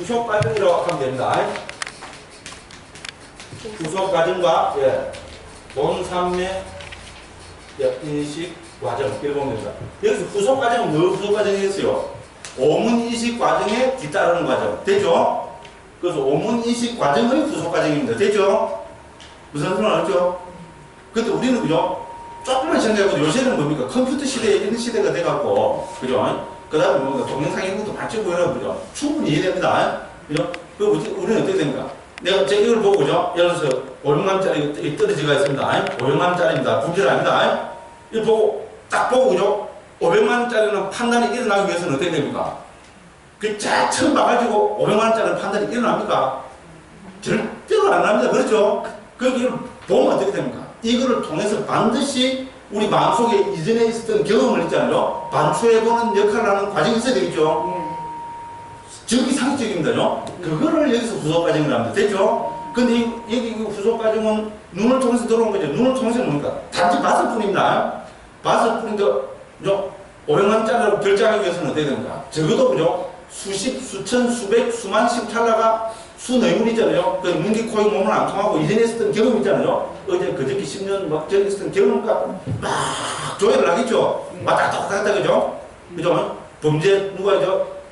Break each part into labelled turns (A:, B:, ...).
A: 후속 과정이라고 하면 됩니다. 후속 과정과 본산매 인식 과정 이렇게 보면 됩니다. 여기서 후속 과정은 뭐 후속 과정이겠어요? 오문 인식 과정에 뒤따르는 과정 되죠? 그래서 오문 인식 과정의 후속 과정입니다. 되죠? 무슨 소리 알죠? 근데 우리는 그죠? 조금만 생각해보죠. 요새는 뭡니까? 컴퓨터 시대에 이런 시대가 돼갖고 그죠? 그 다음에 뭔가 동영상 이런 것도 같이 보이라고 그죠? 충분히 이해됩니다. 그죠? 그 우리는 어떻게 됩니까? 내가 이걸 보고 그죠? 예를 들어서 500만원짜리 떨어지가 있습니다. 500만원짜리입니다. 불길합니다. 이걸 보고 딱 보고 그죠? 500만원짜리는 판단이 일어나기 위해서는 어떻게 됩니까? 그 처음 봐가지고 500만원짜리 판단이 일어납니까? 절대로 안 납니다. 그렇죠? 거기를 보면 어떻게 됩니까? 이거를 통해서 반드시 우리 마음속에 이전에 있었던 경험을 있잖아요. 반추해보는 역할을 하는 과정이 있어야 되겠죠. 적이 상식적입니다. 그거를 여기서 후속 과정이라고 합니다. 됐죠? 근데 여기 후속 과정은 눈을 통해서 들어온 거죠. 눈을 통해서 뭡니까? 단지 봤을 뿐입니다. 봤을 뿐인데, 500만원짜리로 결정하기 위해서는 어떻게 됩니까? 적어도 그죠? 수십, 수천, 수백, 수만씩 찰나가 수뇌물 있잖아요. 그 문기, 코이, 몸은 안 통하고 이전에 있었던 경험 있잖아요. 어제, 그저께 10년 막 전에 있었던 경험과 막 조회를 하겠죠. 왔다 갔다 그죠? 그죠? 범죄, 누가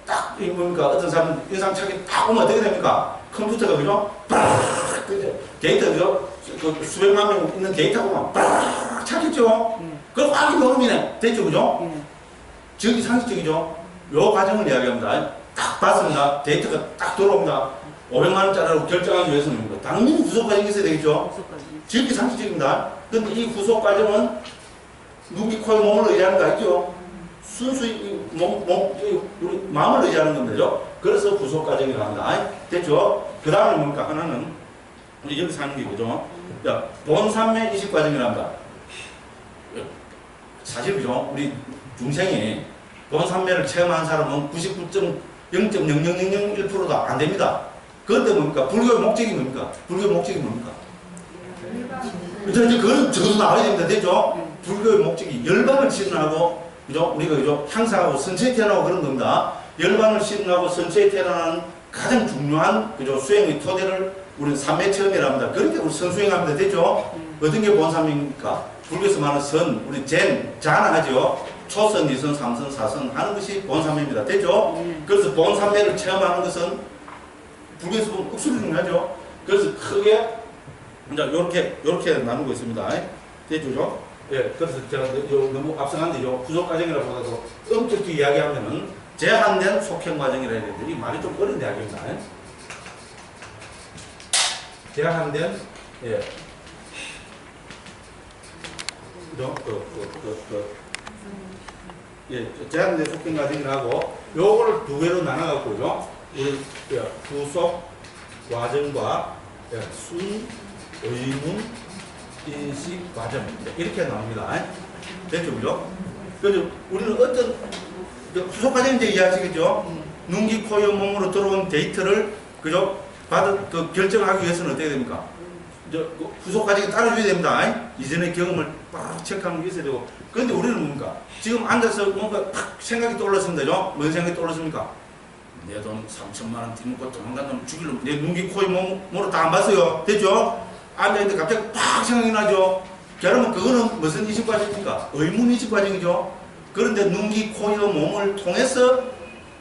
A: 딱, 이 뭡니까? 어떤 사람 인상착이 딱 오면 어떻게 됩니까? 컴퓨터가 그죠? 그죠? 데이터 그죠? 그 수백만 명 있는 데이터가 막 찾겠죠? 그럼 확인 경험이네. 됐죠? 그죠? 적이 상식적이죠? 요 과정을 이야기합니다. 딱 봤습니다. 데이터가 딱 들어옵니다. 500만원짜리로 결정하기 위해서는 뭡니까? 당연히 후속 과정이 있어야 되겠죠? 적이 상식적입니다. 근데 이 후속 과정은 눈기, 코의 몸을 의지하는 거 아니죠? 순수히 우리 마음을 의지하는 겁니다. 그래서 후속 과정이라고 합니다. 됐죠? 그 다음에 뭡니까? 하나는 우리 여기서 하는 게 그죠? 본산매 인식 과정이라고 합니다. 사실 그죠? 우리 중생이 본산매를 체험한 사람은 99.0.0001%도 안 됩니다. 그런데 뭡니까? 불교의 목적이 뭡니까? 불교의 목적이 뭡니까? 그건 적어도 나와야 됩니다. 됐죠? 불교의 목적이 열반을 실현하고 그죠? 우리가 그죠? 향상하고 선체에 태어나고 그런 겁니다. 열반을 실현하고 선체에 태어나는 가장 중요한 그죠? 수행의 토대를 우리는 삼매 체험이라 합니다. 그렇게 우리 선수행합니다. 됐죠? 어떤 게 본삼입니까? 불교에서 말하는 선, 우리 자나하죠? 초선, 2선, 3선, 4선 하는 것이 본삼매입니다. 됐죠? 그래서 본삼매를 체험하는 것은 불교에서 보면 억수로 중요하죠? 그래서 크게 이제 요렇게 나누고 있습니다. 됐죠? 예, 그래서 제가 너무 앞서간데 후속 과정이라 보다도 엄격히 이야기하면은 제한된 속행 과정이라 해야 되는데 이 말이 좀 어려운 이야기입니다. 제한된 제한된 속행 과정이라고 요거를 두 개로 나눠갖고요. 우리 후속 과정과 순 의문 인식 과정 이렇게 나옵니다. 됐죠, 그죠? 그래서 우리는 어떤 후속 과정 이제 이해하시겠죠? 눈기, 코, 여, 몸으로 들어온 데이터를 그죠? 결정하기 위해서는 어떻게 됩니까? 후속 과정이 따라줘야 됩니다. 이전의 경험을 빡 체크하는 게 있어야 되고. 그런데 우리는 뭡니까? 지금 앉아서 뭔가 탁 생각이 떠올랐습니다. 그죠? 무슨 생각이 떠올랐습니까? 내 돈 3천만원 뒤먹고 도망간 놈 죽이려고 내 눈기, 코, 여, 몸으로 다 안 봤어요. 됐죠? 앉아있는데 갑자기 팍 생각이 나죠? 그러면 그거는 무슨 인식 과정입니까? 의문 인식 과정이죠? 그런데 눈기, 코, 여, 몸을 통해서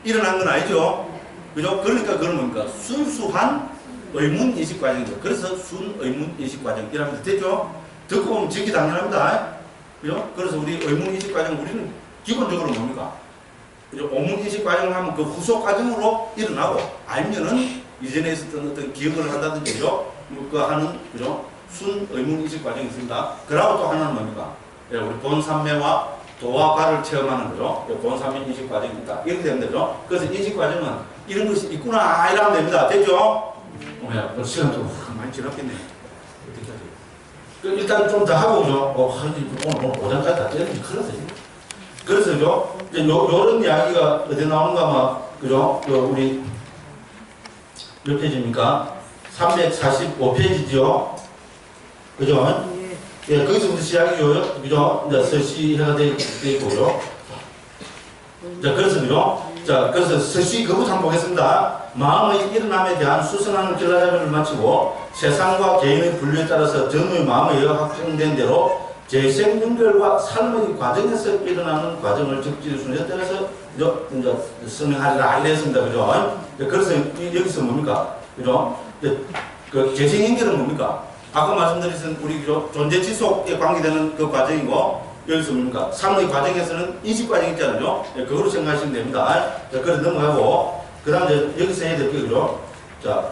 A: 일어난 건 아니죠? 그죠? 그러니까 그건 뭡니까? 순수한 의문 인식 과정이죠. 그래서 순 의문 인식 과정. 이라면서 됐죠? 듣고 보면 지기 당연합니다. 그죠? 그래서 우리 의문 인식 과정, 우리는 기본적으로 뭡니까? 그죠? 오문 인식 과정을 하면 그 후속 과정으로 일어나고, 알면은 이전에 있었던 어떤 기억을 한다든지, 그죠? 그거 하는, 그죠? 순 의문 인식 과정이 있습니다. 그러고 또 하나는 뭡니까? 우리 본산매와 도화과를 체험하는 거죠. 본산매 인식 과정이 있다. 이렇게 되면 되죠. 그래서 인식 과정은 이런 것이 있구나, 이러면 됩니다. 됐죠? 네, 시간 좀 많이 지났겠네. 어떻게 하지? 일단 좀 더 하고, 오늘 오전까지 다 떼는지 큰일 났어요. 그래서, 그죠? 요런 이야기가 어디 나오는가, 막, 그죠? 우리, 몇 페이지입니까? 345페이지죠? 그죠? 예, 거기서부터 시작이죠? 그죠? 이제 서시해가 되어 있고요. 자, 그래서, 그죠? 자, 그래서 서시 거부터 한번 보겠습니다. 마음의 일어남에 대한 수선하는 결과자료를 마치고 세상과 개인의 분류에 따라서 전후의 마음의 여가 확정된 대로 재생 연결과 삶의 과정에서 일어나는 과정을 적절히 순서에 따라서 이제 설명하리라 이랬습니다. 그죠? 그래서 여기서 뭡니까? 그죠? 그 재생 연결은 뭡니까? 아까 말씀드린 우리 존재 지속에 관계되는 그 과정이고, 여기서 뭡니까? 삶의 과정에서는 인식 과정이 있잖아요. 그거로 생각하시면 됩니다. 자, 그래 넘어가고, 그 다음에 여기서 해야 될 게, 그죠? 자,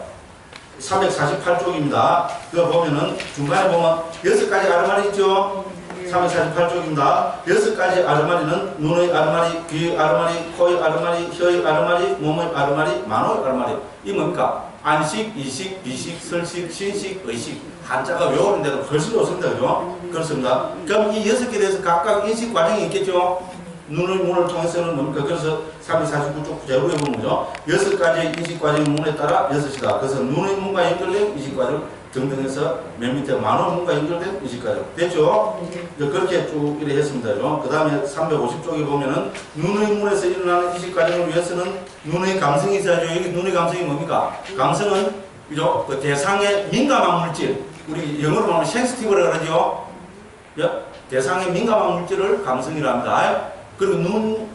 A: 348쪽입니다. 그거 보면은 중간에 보면 6가지 아르마리 있죠? 348쪽입니다. 6가지 아르마리는 눈의 아르마리, 귀의 아르마리, 코의 아르마리, 혀의 아르마리, 몸의 아르마리, 만호의 아르마리. 이 뭡니까? 안식, 이식, 비식, 설식, 신식, 의식. 한자가 외우는 데도 훨씬 좋습니다. 그죠? 그렇습니다. 그럼 이 6개 대해서 각각 인식 과정이 있겠죠? 눈의 문을 통해서는 뭡니까? 그래서 349쪽 제로에 보면 거죠. 6가지의 인식 과정의 문에 따라 6이다. 그래서 눈의 문과 연결된 인식 과정 등등 해서 맨 밑에 만호 문과 연결된 인식 과정. 됐죠? 그렇게 쭉 이래 했습니다. 그 다음에 350쪽에 보면은 눈의 문에서 일어나는 인식 과정을 위해서는 눈의 감성이 있어야죠. 여기 눈의 감성이 뭡니까? 감성은 그죠? 그 대상의 민감한 물질. 우리 영어로 보면 센시티브라고 그러죠. 대상의 민감한 물질을 감성이라 합니다. 그리고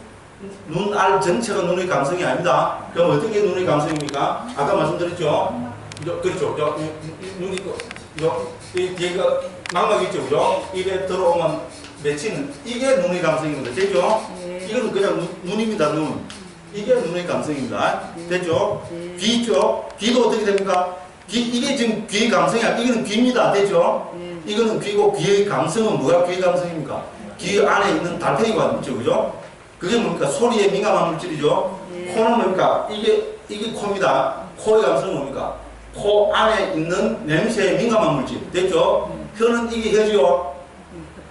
A: 눈알 전체가 눈의 감성이 아닙니다. 그럼 어떻게 눈의 감성입니까? 아까 말씀드렸죠? 그렇죠. 눈이, 얘가 망막이 있죠. 그죠? 입에 들어오면 맺히는, 이게 눈의 감성입니다. 됐죠? 이건 그냥 눈입니다. 눈. 이게 눈의 감성입니다. 됐죠? 귀 있죠? 귀도 어떻게 됩니까? 이게 지금 귀의 감성이야. 이거는 귀입니다. 됐죠? 이거는 귀고, 귀의 감성은 뭐가 귀의 감성입니까? 귀 안에 있는 달팽이가 있죠. 그죠? 그게 뭡니까? 소리에 민감한 물질이죠. 코는 뭡니까? 이게 코입니다. 코의 감성은 뭡니까? 코 안에 있는 냄새에 민감한 물질. 됐죠? 혀는 이게 혀죠.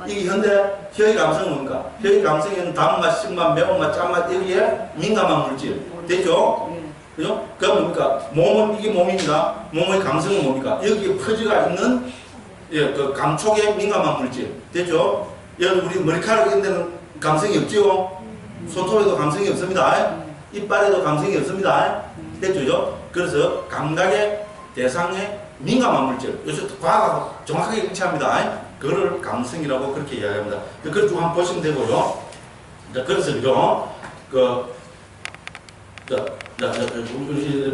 A: 이게 혀인데, 혀의 감성은 뭡니까? 혀의 감성에는 단맛, 신맛, 매운맛, 짠맛, 여기에 민감한 물질. 됐죠? 그죠? 그럼 뭡니까? 몸은 이게 몸입니다. 몸의 감성은 뭡니까? 여기에 퍼지가 있는 그 감촉에 민감한 물질. 됐죠? 여러분, 우리 머리카락 있는 데는 감성이 없죠? 손톱에도 감성이 없습니다. 이빨에도 감성이 없습니다. 됐죠? 그래서 감각의 대상에 민감한 물질. 요새 과학하고 정확하게 일치합니다. 그거를 감성이라고 그렇게 이야기합니다. 그걸 쭉 한번 보시면 되고요. 자, 그래서 그죠?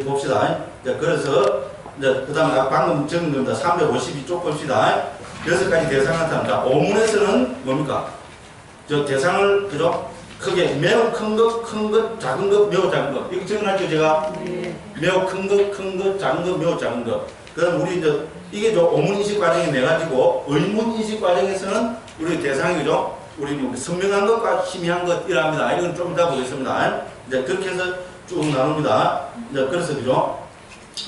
A: 봅시다. 자, 그래서 그 다음에 방금 적은 겁니다. 352쪽 봅시다. 6가지 대상을 나타납니다. 오문에서는 뭡니까? 저 대상을, 그죠? 크게, 매우 큰 것, 작은 것, 매우 작은 것. 이거 적어놨죠, 제가? 매우 큰 것, 작은 것, 매우 작은 것. 그 다음 우리 이게 오문인식 과정이 내가지고, 의문인식 과정에서는 우리 대상이, 그죠? 우리 선명한 것과 희미한 것, 이랍니다. 이건 좀 이따 보겠습니다. 이제 그렇게 해서 쭉 나눕니다. 이제 그래서, 그죠?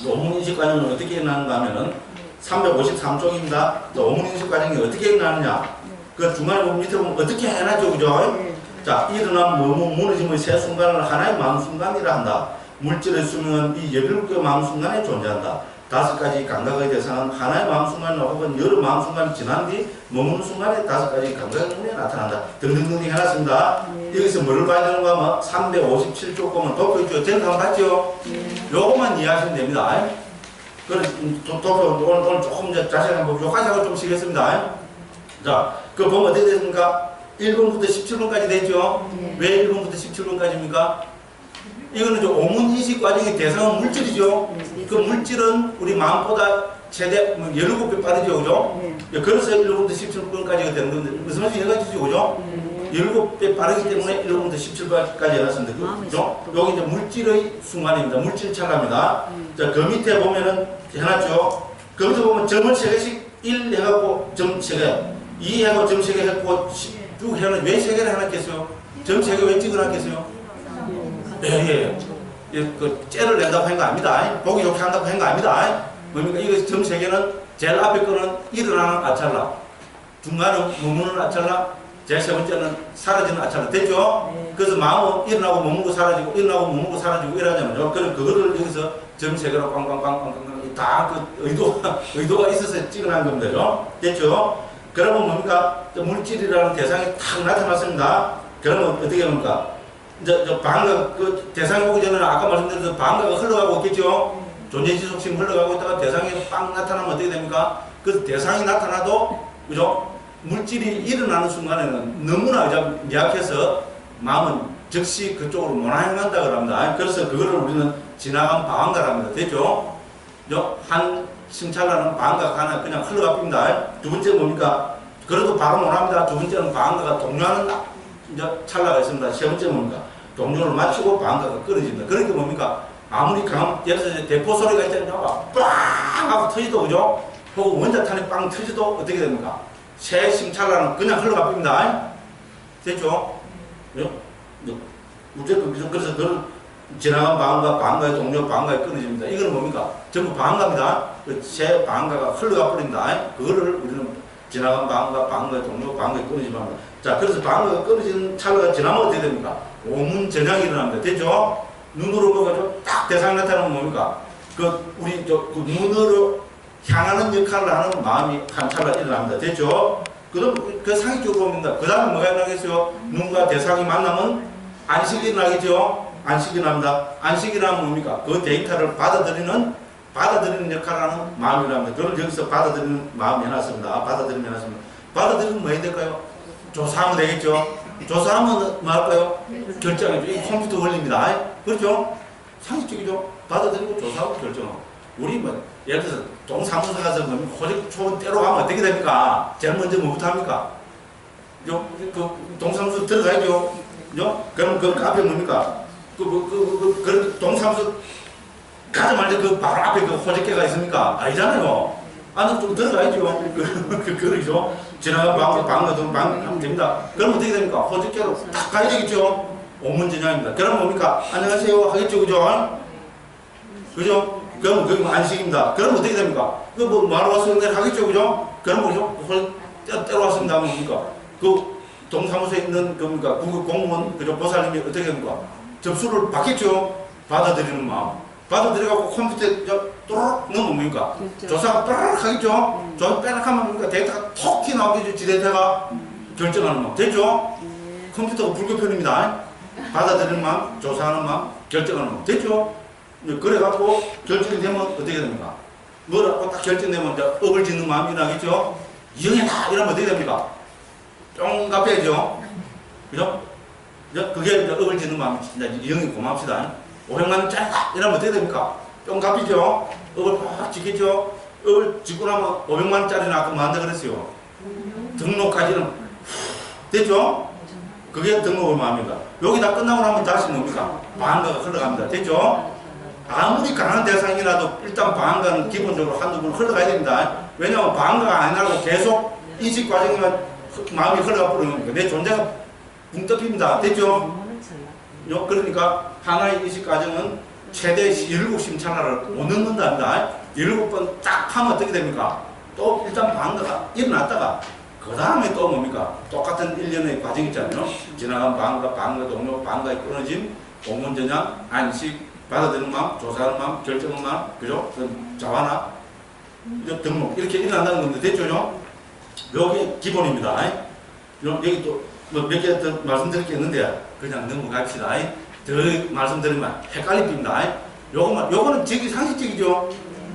A: 오문인식 과정은 어떻게 일어나는가 하면은, 353쪽입니다. 오문인식 과정이 어떻게 일어나느냐? 그 중간에 보면 밑에 보면 어떻게 해놨죠, 그죠? 자, 일어난 무너짐의 세 순간을 하나의 마음 순간이라 한다. 물질의 수명은 이 17개의 마음 순간에 존재한다. 5가지 감각의 대상은 하나의 마음 순간이나 혹은 여러 마음 순간이 지난 뒤 머무는 순간에 5가지 감각의 눈에 나타난다. 등등등 해놨습니다. 여기서 뭐를 봐야 되는가 하면 357쪽 보면 도표 있죠. 전부 한번 봤죠? 요것만 이해하시면 됩니다. 그래서 도표 오늘 조금 자세히 한번 요까지하고 좀 쉬겠습니다. 자, 그 보면 어떻게 됐습니까? 1번부터 17번까지 됐죠? 왜 1번부터 17번까지입니까? 이거는 오문인식 과정의 대상은 물질이죠? 그 물질은 우리 마음보다 최대 17배 빠르죠? 그죠? 그래서 1번부터 17번까지가 되는 건데, 무슨 말인지 이해가지죠? 그죠? 17배 빠르기 때문에 1번부터 17번까지 해놨습니다. 그죠? 여기 이제 물질의 순간입니다. 물질 차가입니다. 자, 그 밑에 보면은 해놨죠? 그 밑에 보면 점을 3개씩 1 해갖고 점 3개, 2 해갖고 점 3개 했고, 쭉 해놨, 왜 3개를 해놨겠어요? 점 3개 왜 찍어놨겠어요? 예. 그 째를 낸다고 한 거 아닙니다. 보기 좋게 한다고 한 거 아닙니다. 뭡니까? 이거 점 3개는 제일 앞에 거는 일어나는 아찰라, 중간은 머무는 아찰라, 제일 세 번째는 사라지는 아찰라. 됐죠? 그래서 마음은 일어나고 머물고 사라지고, 일어나고 머물고 사라지고 이러잖아요. 그럼 그거를 여기서 점 3개로 꽝꽝꽝꽝꽝 다 그 의도가 있어서 찍어놓은 겁니다. 됐죠? 그러면 뭡니까? 물질이라는 대상이 탁 나타났습니다. 그러면 어떻게 합니까? 저 방가 그 대상이 오기 전에 아까 말씀드린 방가가 흘러가고 있겠죠. 존재 지속심 흘러가고 있다가 대상이 빵 나타나면 어떻게 됩니까? 그 대상이 나타나도 그죠? 물질이 일어나는 순간에는 너무나 미약해서 마음은 즉시 그쪽으로 못 향한다 그럽니다. 그래서 그거를 우리는 지나간 방가랍니다. 됐죠? 한 심찰나는 방가가 하나 그냥 흘러가 봅니다. 두 번째 뭡니까? 그래도 바로 못 합니다. 두 번째는 방가가 동요하는 찰나가 있습니다. 세 번째 뭡니까? 동요를 마치고 방가가 끊어집니다. 그러니까 뭡니까? 아무리 강한, 예를 들어서 대포 소리가 있잖아요. 빵! 하고 터지도, 그죠? 혹은 원자탄이 빵 터지도 어떻게 됩니까? 새 심찰나는 그냥 흘러가 봅니다. 됐죠? 그래서 그 지나간 방가, 방가의 동료, 방가에 끊어집니다. 이거는 뭡니까? 전부 방가입니다. 새 방가가 흘러가 버린다. 그거를 우리는 지나간 방가, 방가의 동료, 방가에 끊어지면 합니다. 자, 그래서 방가가 끊어지는 찰나가 지나면 어떻게 됩니까? 오문전향이 일어납니다. 됐죠? 눈으로 보가지고 딱 대상이 나타나면 뭡니까? 우리 그 눈으로 향하는 역할을 하는 마음이 한 찰나 일어납니다. 됐죠? 그럼 그 상식적으로 봅니다. 그 다음에 뭐가 일어나겠어요? 눈과 대상이 만나면 안식이 일어나겠죠? 안식이 일어납니다. 안식이 일어나면 뭡니까? 그 데이터를 받아들이는 역할을 하는 마음이 일어납니다. 그걸 여기서 받아들이는 마음이 해놨습니다. 받아들이면 뭐 해야 될까요? 조사하면 되겠죠? 조사하면 뭐 할까요? 결정해줘. 이 컴퓨터 원리입니다. 그렇죠? 상식적이죠? 받아들이고 조사하고 결정하고. 우리 뭐, 예를 들어서 동사무소 가서 호적 초원 떼러 가면 어떻게 됩니까? 제일 먼저 뭐부터 합니까? 그 동사무소 들어가야죠. 그럼 그 앞에 뭡니까? 그 동사무소 가자마자 그 바로 앞에 그 호적계가 있습니까? 아니잖아요. 안으로 좀 들어가야죠. 그러죠. 지나간 방가도 됩니다. 그럼 어떻게 됩니까? 호적계로 딱 가야 되겠죠. 오문전향입니다. 그럼 뭡니까? 안녕하세요 하겠죠. 그죠? 그죠? 그럼 그게 안식입니다. 그럼 어떻게 됩니까? 그 뭐하러 왔어요? 하겠죠. 그죠? 그럼 뭐죠? 때려 왔습니다. 뭡니까? 그 동사무소에 있는 겁니까? 공무원, 그죠? 보살님이 어떻게 됩니까? 접수를 받겠죠. 받아들이는 마음. 받아들여갖고 컴퓨터에 또르륵 넣으면 뭡니까? 조사가 또르륵 하겠죠? 조사 빼락 하면 뭡니까? 데이터가 톡 튀어나오겠죠? 지 데이터가 결정하는 마음. 됐죠? 컴퓨터가 불교편입니다. 받아들이는 마음, 조사하는 마음, 결정하는 마음. 됐죠? 그래갖고 결정이 되면 어떻게 됩니까? 뭐라고 딱 결정되면 업을 짓는 마음이 나겠죠? 이형이다! 이러면 어떻게 됩니까? 쫑 갚아야죠? 그죠? 그게 업을 짓는 마음이 진짜 이형이 고맙시다. 500만원짜리다! 이러면 어떻게 됩니까? 뿅 갚이죠? 업을 팍 짓겠죠? 업을 짓고 나면 500만원짜리는 아까 뭐 한다 그랬어요? 등록까지는 됐죠? 그게 등록의 마음입니다. 여기 다 끝나고 나면 다시 뭡니까? 방가가 흘러갑니다. 됐죠? 아무리 강한 대상이라도 일단 방가는 기본적으로 한두 번 흘러가야 됩니다. 왜냐하면 방가가 아니라고 계속 인식 과정에만 마음이 흘러가 버리는 거니까 내 존재가 붕 떠집니다. 됐죠? 그러니까 하나의 인식 과정은 최대 7심찰나를 못 넣는답니다. 7번 딱 하면 어떻게 됩니까? 또 일단 방가가 일어났다가 그 다음에 또 뭡니까? 똑같은 일련의 과정이 있잖아요. 지나간 방가 동료, 방가의 끊어짐, 오문전향, 안식, 받아들이는 마음, 조사하는 마음, 결정하는 마음, 그죠? 자화나, 등록, 이렇게 일어난다는 건데, 됐죠? 여기 기본입니다. 여기 또, 몇 개 더 말씀드릴 게 있는데, 그냥 넘어갑시다. 더 말씀드리면 헷갈립니다. 요거는 되게 상식적이죠?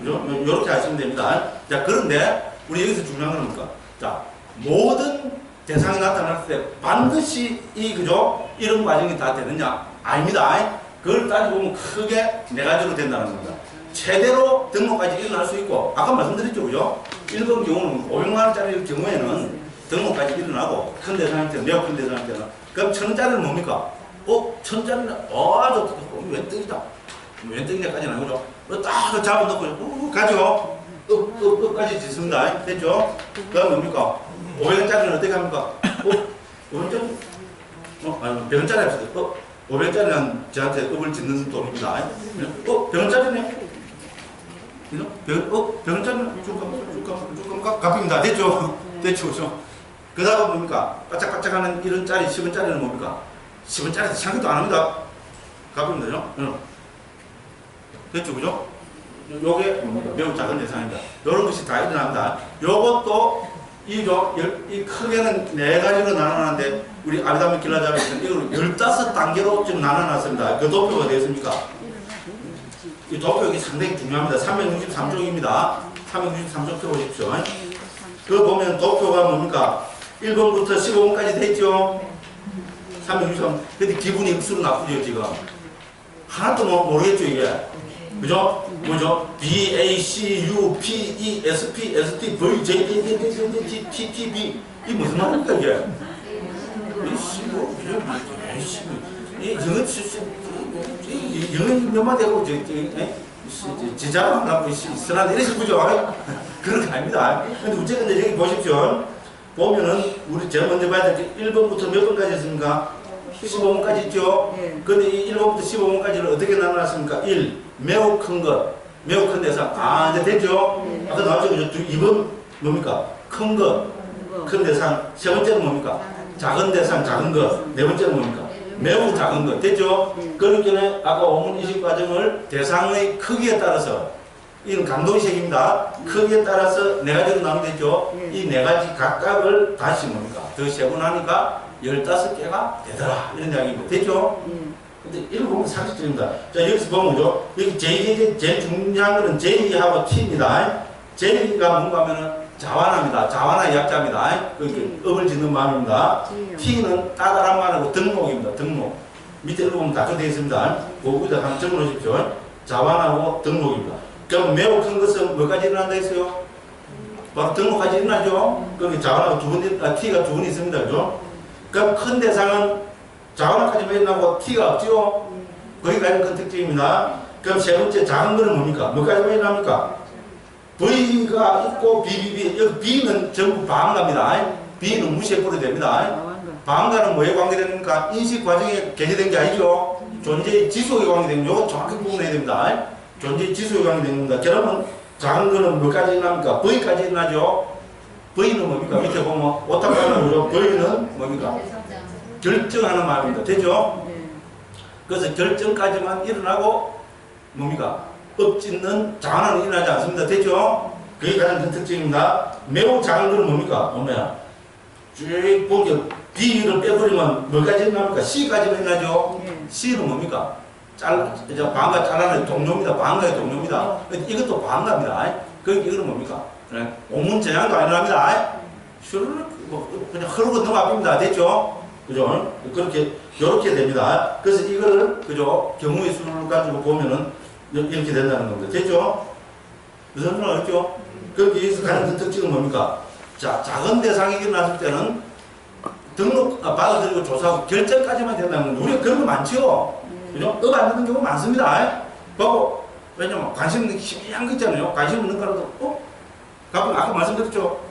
A: 요렇게 하시면 됩니다. 자, 그런데, 우리 여기서 중요한 건 뭡니까? 자, 모든 대상이 나타날 때 반드시 그죠? 이런 과정이 다 되느냐? 아닙니다. 그걸 따지고 보면 크게 네 가지로 된다는 겁니다. 최대로 등록까지 일어날 수 있고, 아까 말씀드렸죠, 그죠? 일본 경우는 500만원짜리 경우에는 등록까지 일어나고, 큰 대상한테는, 매우 큰 대상한테는. 그럼 1000원짜리는 뭡니까? 1000원짜리는, 좋다. 웬떡이다. 웬떡이냐까지는 아니죠. 딱 잡아놓고, 가죠? 끝까지 짓습니다. 됐죠? 그 다음 뭡니까? 500원짜리는 어떻게 합니까? 500원짜리? 아니, 100원짜리 합시다. 500원짜리는 저한테 업을 짓는 돈입니다. 100원짜리네? 100원짜리는 줄까? 갚입니다. 됐죠? 됐죠? 그 다음 뭡니까? 바짝바짝 하는 1원짜리, 10원짜리는 뭡니까? 10원짜리 상기도 안 합니다. 갚입니다. 됐죠? 그죠? 요게 매우 작은 대상입니다. 요런 것이 다 일어납니다. 요것도 이 크게는 네 가지로 나눠놨는데, 우리 아비다미 길라자에서는 이걸 15단계로 지금 나눠놨습니다. 그 도표가 되었습니까? 이 도표가 상당히 중요합니다. 363쪽입니다. 363쪽 펴보십시오. 그거 보면 도표가 뭡니까? 1번부터 15번까지 됐죠? 363. 근데 기분이 억수로 나쁘죠, 지금. 하나도 모르겠죠, 이게. 그죠? 뭐죠? B, A, C, U, P, E, S, P, S, T, V, J, J, J, J, J, J, T, T, T, B. 이 무슨 말입니까, 이게? 영어 몇만 되고, 지자만 하고, 쓰나, 이러시 보죠? 그런 거 아닙니다. 근데 어쨌든 여기 보십시오. 보면은, 우리 제일 먼저 봐야 될 게 1번부터 몇 번까지 했습니까? 15번까지 있죠? 근데 이 1번부터 15번까지를 어떻게 나눠놨습니까? 1. 매우 큰 것. 매우 큰 대상. 아, 이제 됐죠? 아까 나왔죠? 2번 뭡니까? 큰 것. 큰 대상. 세 번째는 뭡니까? 작은 대상, 작은 것. 네 번째는 뭡니까? 매우 작은 것. 됐죠? 그러니까 아까 오문 이식 과정을 대상의 크기에 따라서, 이건 감동식입니다. 크기에 따라서 네 가지로 나누겠죠? 이 네 가지 각각을 다시 뭡니까? 더 세분하니까 15개가 되더라. 이런 이야기입니다. 됐죠? 근데 이거 보면 상식적입니다. 자, 여기서 보면 뭐죠? 여기 제일 중요한 거는 J하고 T입니다. J가 뭔가 하면은 자완합니다. 자완의 약자입니다. 업을 짓는 마음입니다. T는 따다란 말하고 등목입니다. 등목. 밑에 보면 다 되어 있습니다. 그거에다 한번 적어 놓으십시오. 자완하고 등목입니다. 그럼 매우 큰 것은 뭐까지 일어난다 했어요? 바로 등목까지 일어나죠? 그럼 자완하고 T가 두 번 있습니다. 그죠? 그럼 큰 대상은 자완하까지만 일어나고 T가 없죠? 거기까지 큰 특징입니다. 그럼 세 번째 작은 거는 뭡니까? 뭐까지만 일어납니까? V가 있고 BBB. 여기 B는 전부 방가입니다. B는 무시해버려도 됩니다. 방가는 뭐에 관계됩니까? 인식 과정에 개재된 게 아니죠? 존재의 지속에 관계되는 이거 정확히 구분해야 됩니다. 존재의 지속에 관계되는 겁니다. 그러면 작은 거는 뭐까지 일어납니까? V까지 일어나죠? V는 뭡니까? 밑에 보면 오타카는 뭐죠? V는 뭡니까? 결정하는 말입니다. 되죠? 그래서 결정까지만 일어나고 뭡니까? 엎짓는 자완은 일어나지 않습니다. 됐죠? 그게 가장 큰 특징입니다. 매우 작은 건 뭡니까? 뭐냐? 쭉 보기 B를 빼버리면 뭐까지 일어납니까? C까지만 일어나죠? C는 뭡니까? 방가 잘라낸 동료입니다. 방가의 동료입니다. 이것도 방가입니다. 이거는 뭡니까? 오문 제한도 안 일어납니다. 그냥 흐르고 넘어갑니다. 됐죠? 그죠? 요렇게 됩니다. 그래서 이거를, 그죠? 경우의 수를 가지고 보면은, 이렇게 된다는 겁니다. 됐죠? 무슨 소리 알죠? 여기서 가장 큰 특징은 뭡니까? 자, 작은 대상이 일어났을 때는 받아들이고 조사하고 결정까지만 된다는 겁니다. 우리가 그런 거 많죠? 그죠? 업 안 되는 경우 많습니다. 보고, 왜냐면 관심 있는 희미한 거 있잖아요. 관심 없는 거라도, 가끔 아까 말씀드렸죠?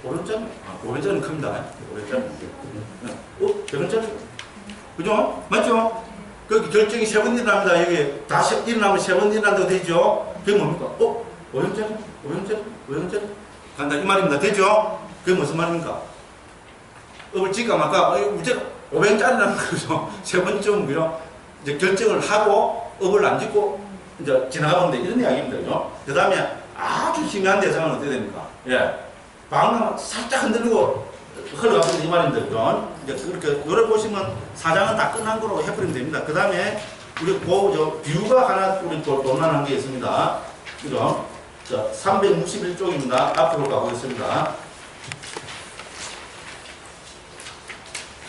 A: 오른쪽? 오른쪽은 큽니다. 오른쪽. 오른쪽? 그죠? 맞죠? 거기 결정이 세 번 일어납니다. 여기 다시 일어나면 세 번 일어난다고 되죠? 그게 뭡니까? 오른쪽? 간다. 이 말입니다. 되죠? 그게 무슨 말입니까? 업을 지가 말까? 우리가 500짜리라는 거죠. 세 번쯤, 그죠? 이제 결정을 하고 업을 안 짓고 이제 지나가는데 이런 이야기입니다. 그죠? 그 다음에 아주 희미한 대상은 어떻게 됩니까? 방금 살짝 흔들리고 흘러가거든요. 이 말입니다. 그죠? 이제 그렇게, 요래 보시면 사장은 다 끝난 거로 해버리면 됩니다. 그 다음에 우리 뷰가 하나 우리 도난한 게 있습니다. 그죠? 자, 361쪽입니다. 앞으로 가보겠습니다.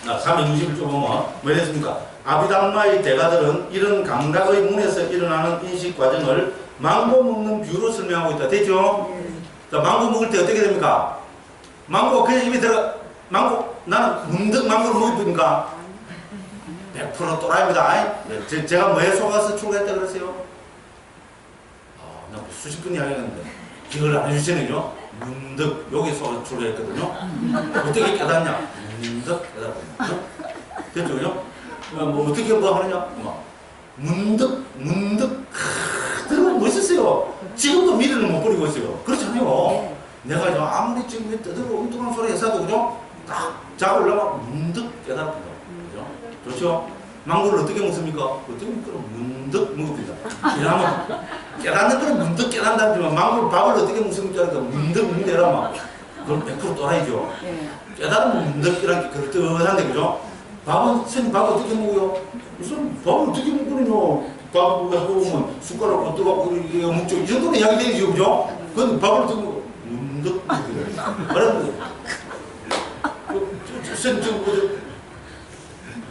A: 361쪽 보면 뭐 됐습니까? 아비담마의 대가들은 이런 감각의 문에서 일어나는 인식 과정을 망고 먹는 뷰로 설명하고 있다. 됐죠? 자, 망고 먹을 때 어떻게 됩니까? 망고 그냥 입에 들어가, 나는 문득 망고를 먹으니까 100% 또라이입니다. 제가 뭐에 속아서 출근했다 그랬어요? 나 수십 분 이야기했는데 기억을 안 해주시네요. 문득 여기 속아서 출근했거든요. 어떻게 깨닫냐? 문득 깨닫거든요. 됐죠? 그죠? 뭐 어떻게 하느냐? 문득 들으면 멋있어요. 지금도 미래는 못 버리고 있어요. 그렇잖아요. 내가 아무리 지금 떠들고 엉뚱한 소리 했어도, 그죠? 딱 잡으려면 문득 깨닫습니다. 그죠? 좋죠? 망고를 어떻게 먹습니까? 어떻게 먹으면 문득 먹습니다. 이러면 깨닫는 거는 문득 깨닫는다지만 망고를 밥을 어떻게 먹습니까? 그러니까 문득 먹내라면 그건 100% 또라이죠.
B: 예.
A: 깨달으면 문득이란 게 그럴듯한데, 그죠? 밥은, 선생님 밥 어떻게 먹어요? 무슨 밥을 어떻게 먹거든요? 밥 먹으면 숟가락으로 뜨겁고 이게 먹죠. 이 정도는 이야기 되죠, 그죠? 근데 밥을 어떻게 먹어? 문득. 그래. 선생님,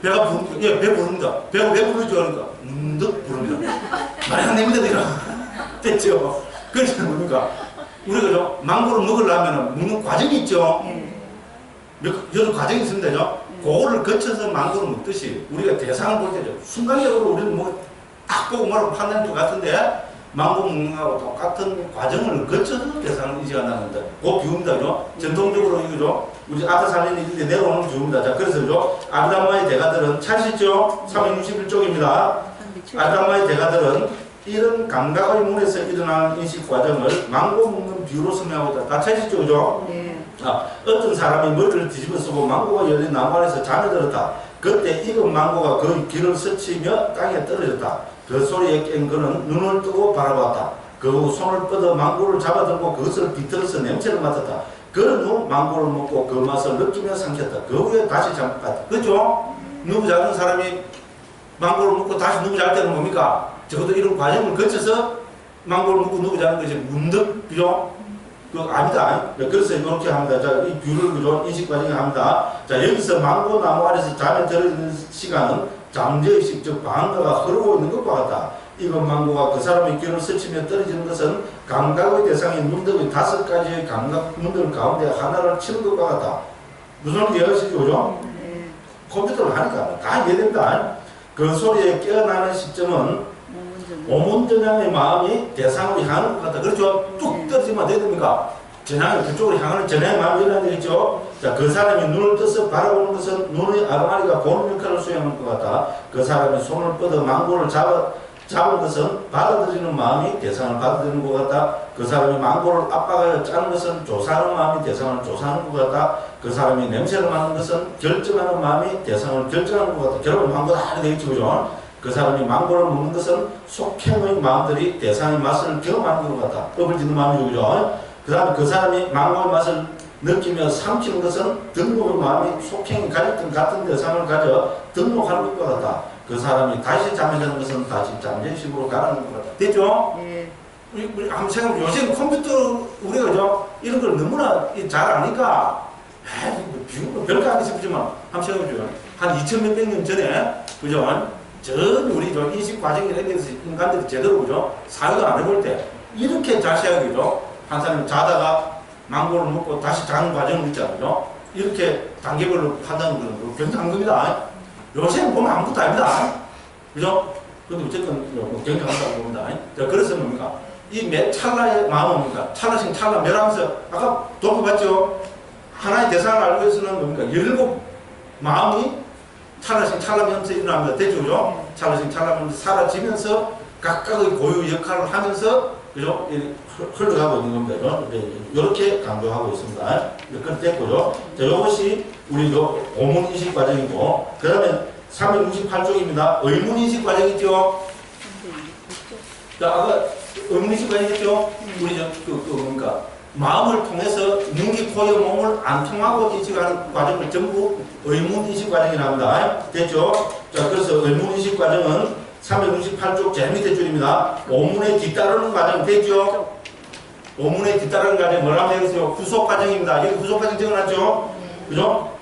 A: 배가 부릅니다. 예, 배 부릅니다. 배가 왜 부르지? 하니까 문득 부릅니다. 말이 안 됩니다, 내가. 됐죠? 그래서 뭡니까? 우리가 망고를 먹으려면 먹는 과정이 있죠? 여러 과정이 있습니다. 그거를 거쳐서 망고를 먹듯이 우리가 대상을 볼 때죠. 순간적으로 우리는 뭐 딱 보고 말하고 판단할 것 같은데 망고 먹는 거하고 똑같은 과정을 거쳐서 대상을 인식한다는 데 그 비유입니다. 그죠? 전통적으로 이거죠. 우리 아까 살리는 일대 내려오는 비유입니다. 자, 그래서 그죠? 아비담마의 대가들은 찾으시죠? 361쪽입니다. 아비담마의 대가들은 이런 감각의 문에서 일어나는 인식 과정을 망고 먹는 비유로 설명하고 있다. 다 찾으시죠? 그죠?
B: 네.
A: 어떤 사람이 머리를 뒤집어 쓰고 망고가 열린 나무 안에서 잠에 들었다. 그때 익은 망고가 그 길을 스치며 땅에 떨어졌다. 그 소리에 깬 그는 눈을 뜨고 바라보았다. 그 후 손을 뻗어 망고를 잡아들고 그것을 비틀어서 냄새를 맡았다. 그런 후 망고를 먹고 그 맛을 느끼며 삼켰다. 그 후에 다시 잠 갔다. 그죠? 누구 작은 사람이 망고를 먹고 다시 누구 잘 때는 뭡니까? 적어도 이런 과정을 거쳐서 망고를 먹고 누구 자는 것이 문득, 그죠? 아니다. 그래서 이렇게 합니다. 자, 이 뷰를 그죠? 인식 과정에 합니다. 자, 여기서 망고 나무 아래서 잠에 들어있는 시간은 잠재의식, 즉, 방가가 흐르고 있는 것과 같다. 이건 망고가 그 사람의 귀를 스치며 떨어지는 것은 감각의 대상인 문득의 5가지의 감각 문들 가운데 하나를 치는 것과 같다. 무슨 말인지 이해하시죠? 그죠? 컴퓨터를 하니까 다 이해된다. 그 소리에 깨어나는 시점은 오문전향의 마음이 대상으로 향하는 것 같다. 그렇죠? 뚝 떨어지면 어떻게 됩니까? 전향이 그쪽으로 향하는 전향의 마음이 일어나야 되겠죠? 자, 그 사람이 눈을 떠서 바라보는 것은 눈의 아르마리가 보는 역할을 수행하는 것 같다. 그 사람이 손을 뻗어 망고를 잡은 것은 받아들이는 마음이 대상을 받아들이는 것 같다. 그 사람이 망고를 압박하여 짜는 것은 조사하는 마음이 대상을 조사하는 것 같다. 그 사람이 냄새를 맡는 것은 결정하는 마음이 대상을 결정하는 것 같다. 결국은 망고다 하게 되겠죠, 그죠? 그 사람이 망고를 먹는 것은 속행의 마음들이 대상의 맛을 경험하는 것 같다. 업을 짓는 마음이죠, 그죠? 그 다음에 그 사람이 망고의 맛을 느끼며 삼키는 것은 등록의 마음이 속행이 가졌던 같은 대상을 가져 등록하는 것과 같다. 그 사람이 다시 잠에 드는 것은 다시 잠재의식으로 가라는 것 같다. 됐죠?
B: 예.
A: 우리 한번 생각해보면 요새 컴퓨터 우리가 그죠? 이런 걸 너무나 잘 아니까 비유가 별거 아니지 싶지만 한번 생각해보죠. 한 2000 몇백 년 전에 그죠? 전 우리 저 인식 과정에 대해서 인간들이 제대로 그죠? 사회도 안 해볼 때 이렇게 자세하게 그죠? 한 사람이 자다가 망고를 먹고 다시 자는 과정을 있잖아요. 이렇게 단계별로 판단하는 건 굉장한 겁니다. 요새는 보면 아무것도 아닙니다. 그죠? 근데 어쨌든 굉장하다고 봅니다. 자, 그래서 뭡니까? 이 매 찰나의 마음은 뭡니까? 찰나씩 찰나 멸하면서 아까 돌파봤죠? 하나의 대상을 알고 있으면 뭡니까? 17 마음이 찰나씩 찰나면서 일어납니다. 됐죠? 그죠? 찰나씩 찰나면서 사라지면서 각각의 고유 역할을 하면서 그죠? 흘러가고 있는 겁니다. 이렇게 강조하고 있습니다. 이렇게 됐고요. 자, 이것이 우리 오문인식 과정이고, 그 다음에 368쪽입니다. 의문인식 과정 있죠? 자, 아까 의문인식 과정 있죠? 우리 뭡니까? 마음을 통해서 눈이, 코에 몸을 안 통하고 인식하는 과정을 전부 의문인식 과정이랍니다. 됐죠? 자, 그래서 의문인식 과정은 368쪽 제일 밑에 줄입니다. 오문에 뒤따르는 과정 됐죠? 오문에 뒤따르는 과정이 뭐라고 되어 있어요? 후속 과정입니다. 여기 후속 과정 적어놨죠? 그죠?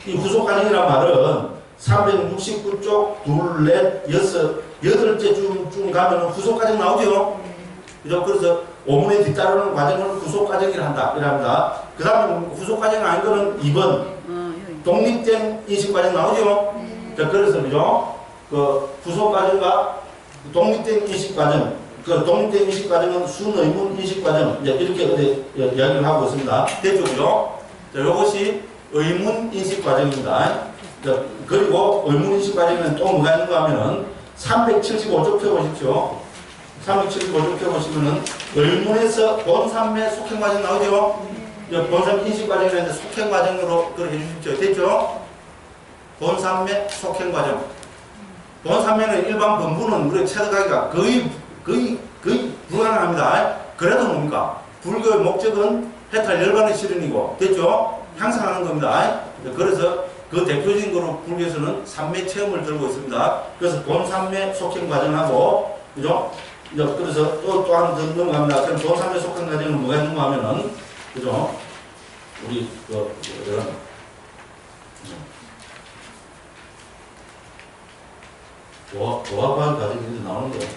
A: 이 후속 과정이란 말은 369쪽, 둘, 넷, 여덟째 쭉 가면 후속 과정 나오죠? 그죠? 그래서 오문에 뒤따르는 과정을 후속 과정이라 한다. 이랍니다. 그 다음에 후속 과정이 아닌 거는 2번. 독립된 인식 과정 나오죠? 자, 그래서 그죠? 그 후속 과정과 독립된 인식 과정, 그 독립된 인식 과정은 순의문 인식 과정, 이제 이렇게 이야기를 하고 있습니다. 됐죠, 그죠? 자, 이것이 의문 인식 과정입니다. 자, 그리고 의문 인식 과정에는 또 뭐가 있는가 하면은 375쪽 펴보십시오. 375쪽 펴보시면은 의문에서 본산매 속행 과정 나오죠? 본산 인식 과정이라는데 속행 과정으로 그걸 해주십시오. 됐죠? 본산매 속행 과정. 본산매는 일반 본부는 우리가 체득하기가 거의 불가능합니다. 그래도 뭡니까? 불교의 목적은 해탈 열반의 실현이고, 됐죠? 항상 하는 겁니다. 그래서 그 대표적인 거로 불기 위해서는 산매 체험을 들고 있습니다. 그래서 본산매 속행 과정하고, 그죠? 그래서 또 한 번 넘어갑니다. 그럼 본산매 속행 과정은 뭐가 있는가 하면은, 그죠? 우리, 이런, 도화과학 과정이 나오는 거예요.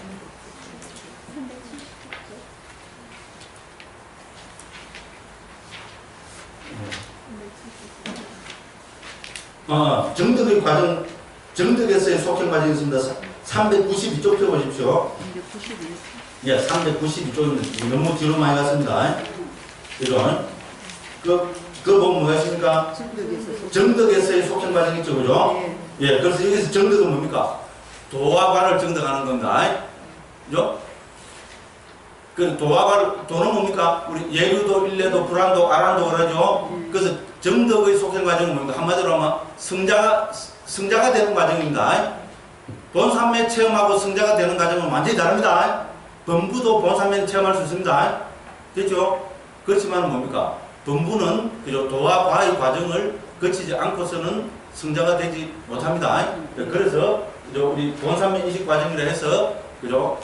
A: 정덕의 과정, 정덕에서의 속행 과정이 있습니다. 392쪽 펴보십시오. 392. 예, 392쪽입니다. 너무 뒤로 많이 갔습니다. 이런. 그 보면 뭐가 있습니까? 정덕에서의 속행 과정이 있죠, 그죠? 예, 그래서 여기서 정덕은 뭡니까? 도화관을 정덕하는 겁니다. 그죠? 그 도는 뭡니까? 우리 예류도, 일례도, 불안도, 아란도 그러죠? 그래서 정덕의 속행 과정은 뭡니까? 한마디로 하면 승자가 되는 과정입니다. 본산매 체험하고 승자가 되는 과정은 완전히 다릅니다. 범부도 본산매 체험할 수 있습니다. 됐죠? 그렇지만 뭡니까? 범부는 그죠? 도와 과의 과정을 거치지 않고서는 승자가 되지 못합니다. 그래서 그죠? 우리 본산매 인식 과정이라 해서 그죠?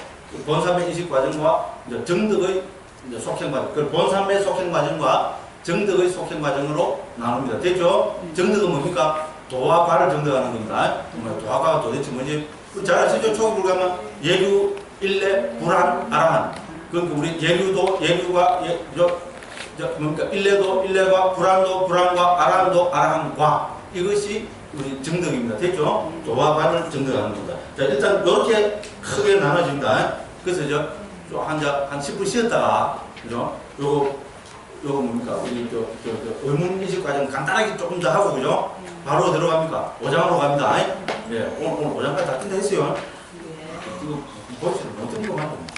A: 본산매 인식 과정과 정덕의 속행 과정, 그 본산매 속행 과정과 정덕의 속행 과정으로 나눕니다. 됐죠? 정덕은 뭡니까? 도화과를 정덕하는 겁니다. 도화과가 도대체 뭔지 잘 아시죠? 초기 불가면 예류, 일례, 불안, 아란. 그러니까 우리 예류가 뭡니까? 일례도, 일례가, 불안도, 불안과, 아란도, 아란과. 이것이 우리 정덕입니다. 됐죠? 도화과를 정덕하는 겁니다. 자, 일단 이렇게 크게 나눠집니다. 그래서 한 10분 쉬었다가, 그죠? 요거 뭡니까? 우리 의문인식 과정 간단하게 조금 더 하고, 그죠? 바로 들어갑니까? 5장으로 갑니다. 예, 오늘 5장까지 다 끝냈어요. 이거 보시면 어떤 거 말고.